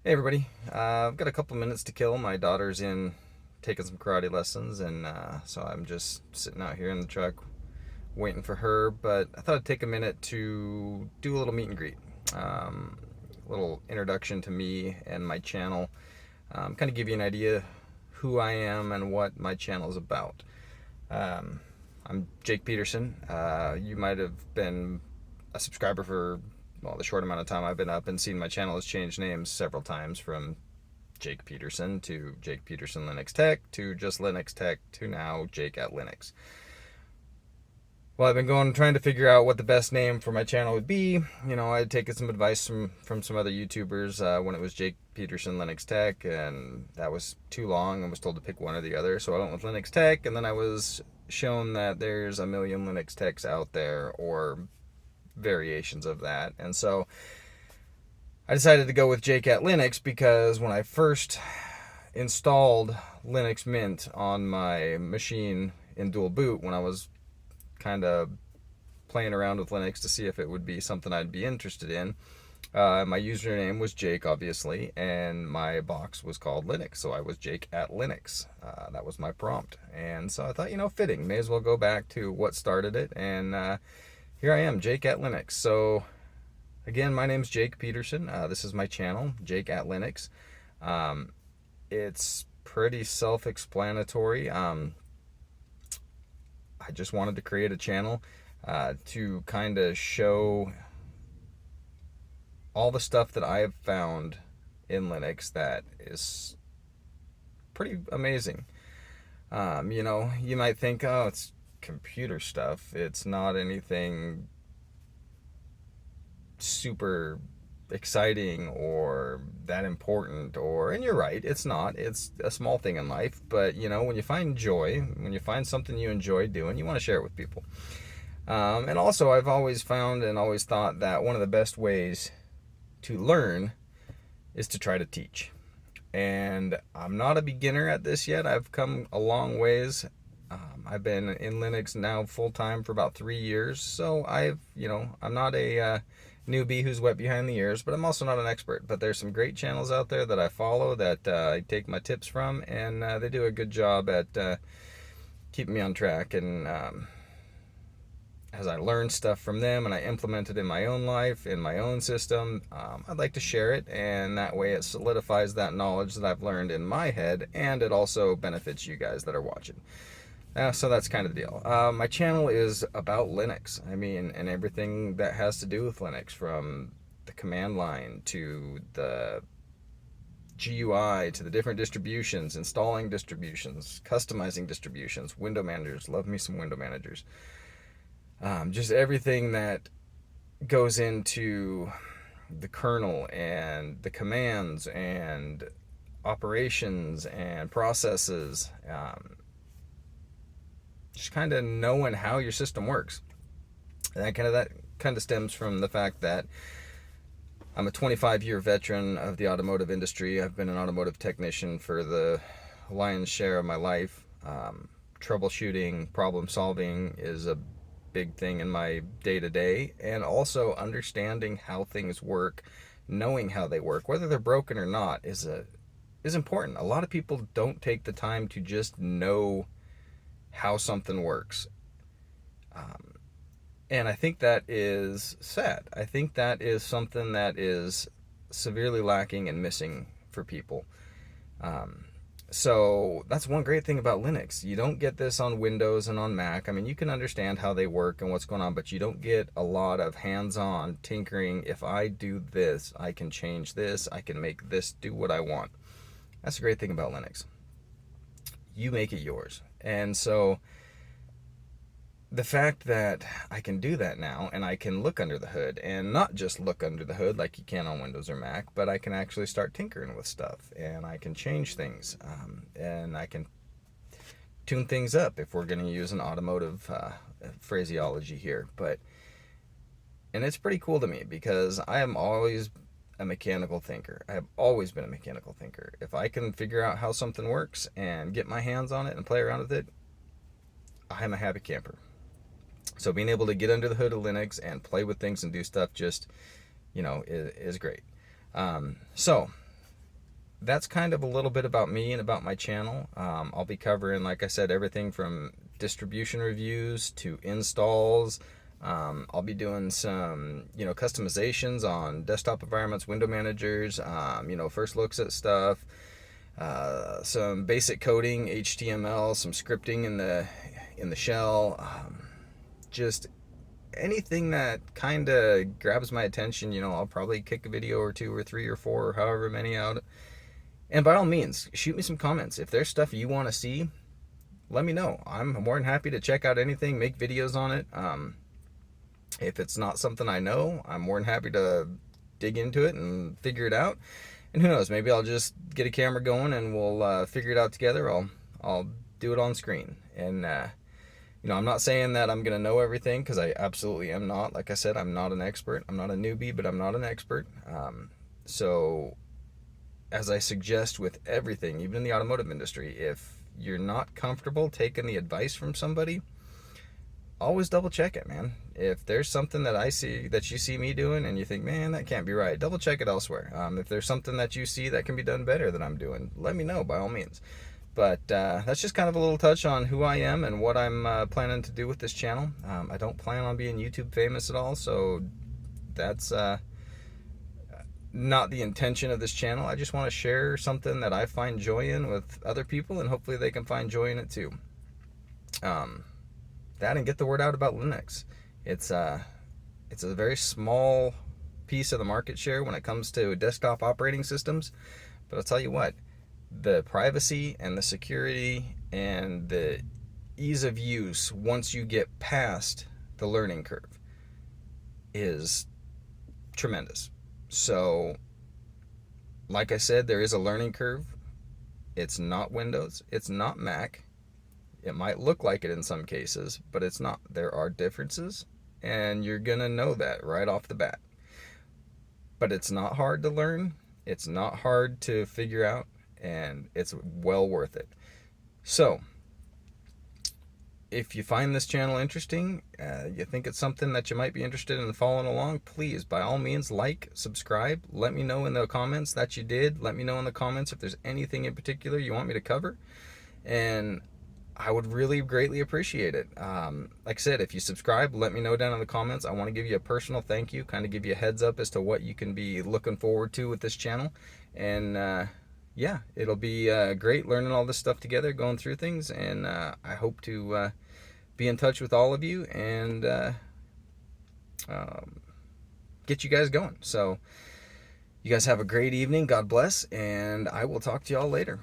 Hey everybody, I've got a couple minutes to kill. My daughter's in taking some karate lessons, and so I'm just sitting out here in the truck waiting for her. But I thought I'd take a minute to do a little meet and greet, um, a little introduction to me and my channel, kind of give you an idea who I am and what my channel is about. Um, I'm Jake Peterson. You might have been a subscriber for the short amount of time I've been up and seen my channel has changed names several times from Jake Peterson to Jake Peterson Linux Tech to just Linux Tech to now Jake at Linux. Well, I've been trying to figure out what the best name for my channel would be. I'd taken some advice from some other YouTubers when it was Jake Peterson Linux Tech, and that was too long and was told to pick one or the other. So I went with Linux Tech, and then I was shown that there's a million Linux Techs out there, or variations of that. And so I decided to go with Jake at Linux because when I first installed Linux Mint on my machine in dual boot, when I was kind of playing around with Linux to see if it would be something I'd be interested in, my username was Jake, obviously, and my box was called Linux, so I was Jake at Linux. That was my prompt. And so I thought, fitting, may as well go back to what started it, and here I am, Jake at Linux. So again, my name's Jake Peterson. This is my channel, Jake at Linux. It's pretty self-explanatory. I just wanted to create a channel to kind of show all the stuff that I have found in Linux that is pretty amazing. You might think, oh, it's computer stuff. It's not anything super exciting or that important, and you're right, it's not. It's a small thing in life, but when you find joy, when you find something you enjoy doing, you want to share it with people. And also, I've always found and always thought that one of the best ways to learn is to try to teach. And I'm not a beginner at this yet. I've come a long ways. I've been in Linux now full time for about 3 years, so I'm not a newbie who's wet behind the ears, but I'm also not an expert. But there's some great channels out there that I follow that I take my tips from, and they do a good job at keeping me on track. And as I learn stuff from them and I implement it in my own life, in my own system, I'd like to share it, and that way it solidifies that knowledge that I've learned in my head, and it also benefits you guys that are watching. So that's kind of the deal. My channel is about Linux. And everything that has to do with Linux, from the command line to the GUI to the different distributions, installing distributions, customizing distributions, window managers. Love me some window managers. Just everything that goes into the kernel and the commands and operations and processes. Just kind of knowing how your system works. And that kind of stems from the fact that I'm a 25-year veteran of the automotive industry. I've been an automotive technician for the lion's share of my life. Troubleshooting, problem solving is a big thing in my day-to-day, and also understanding how things work, knowing how they work, whether they're broken or not, is important. A lot of people don't take the time to just know how something works. And I think that is sad. I think that is something that is severely lacking and missing for people. So that's one great thing about Linux. You don't get this on Windows and on Mac. You can understand how they work and what's going on, but you don't get a lot of hands-on tinkering. If I do this, I can change this. I can make this do what I want. That's a great thing about Linux. You make it yours. And so the fact that I can do that now, and I can look under the hood, and not just look under the hood like you can on Windows or Mac, but I can actually start tinkering with stuff, and I can change things, and I can tune things up, if we're going to use an automotive phraseology here. And it's pretty cool to me, because I am always a mechanical thinker. I have always been a mechanical thinker. If I can figure out how something works and get my hands on it and play around with it, I'm a happy camper. So being able to get under the hood of Linux and play with things and do stuff just, is great. So that's kind of a little bit about me and about my channel. I'll be covering, like I said, everything from distribution reviews to installs. I'll be doing some, customizations on desktop environments, window managers, first looks at stuff, some basic coding, HTML, some scripting in the shell, just anything that kind of grabs my attention. I'll probably kick a video or two or three or four or however many out. And by all means, shoot me some comments. If there's stuff you want to see, let me know. I'm more than happy to check out anything, make videos on it. If it's not something I know, I'm more than happy to dig into it and figure it out. And who knows, maybe I'll just get a camera going and we'll figure it out together. I'll do it on screen. And I'm not saying that I'm gonna know everything, because I absolutely am not. Like I said, I'm not an expert. I'm not a newbie, but I'm not an expert. So as I suggest with everything, even in the automotive industry, if you're not comfortable taking the advice from somebody, always double check it, man. If there's something that I see that you see me doing and you think, man, that can't be right, double check it elsewhere. If there's something that you see that can be done better than I'm doing, let me know by all means. But that's just kind of a little touch on who I am and what I'm planning to do with this channel. I don't plan on being YouTube famous at all, so that's not the intention of this channel. I just want to share something that I find joy in with other people, and hopefully they can find joy in it too. That and get the word out about Linux. It's a very small piece of the market share when it comes to desktop operating systems, but I'll tell you what, the privacy and the security and the ease of use once you get past the learning curve is tremendous. So, like I said, there is a learning curve. It's not Windows. It's not Mac. It might look like it in some cases, but it's not. There are differences, and you're going to know that right off the bat. But it's not hard to learn. It's not hard to figure out, and it's well worth it. So, if you find this channel interesting, you think it's something that you might be interested in following along, please, by all means, like, subscribe. Let me know in the comments that you did. Let me know in the comments if there's anything in particular you want me to cover. And I would really greatly appreciate it. Like I said, if you subscribe, let me know down in the comments. I want to give you a personal thank you, kind of give you a heads up as to what you can be looking forward to with this channel. And yeah, it'll be great learning all this stuff together, going through things, and I hope to be in touch with all of you and get you guys going. So you guys have a great evening. God bless, and I will talk to y'all later.